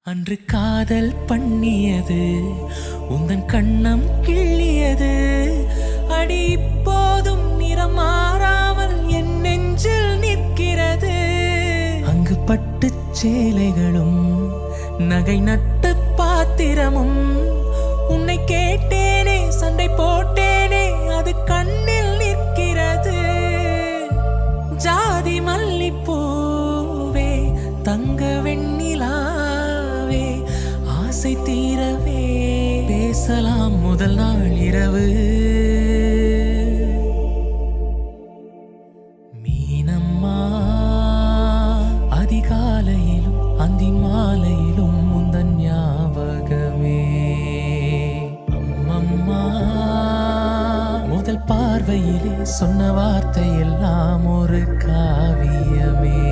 அன்று காதல் பண்ணியது உந்தன் கண்ணம் கிள்ளியது அடி இப்போதும் நிறம் மாறாமல் என் நெஞ்சில் நிற்கிறது. அங்கு பட்டு சேலைகளும் நகை நட்டு பாத்திரமும் உன்னை கேட்டேனே சண்டை போட்டேனே அது கண்ணில் நிற்கிறது. ஜாதி மல்லிப்பூவே தங்க வெண்ணிலாவே ஆசை தீரவே பேசலாம் முதல் நாள் இரவு. மீனம்மா அதிகாலையிலும் அந்தி மாலையிலும் முந்தன் ஞாபகமே. அம்மம்மா முதல் பார்வையிலே சொன்ன வார்த்தை எல்லாம் ஒரு காவியமே.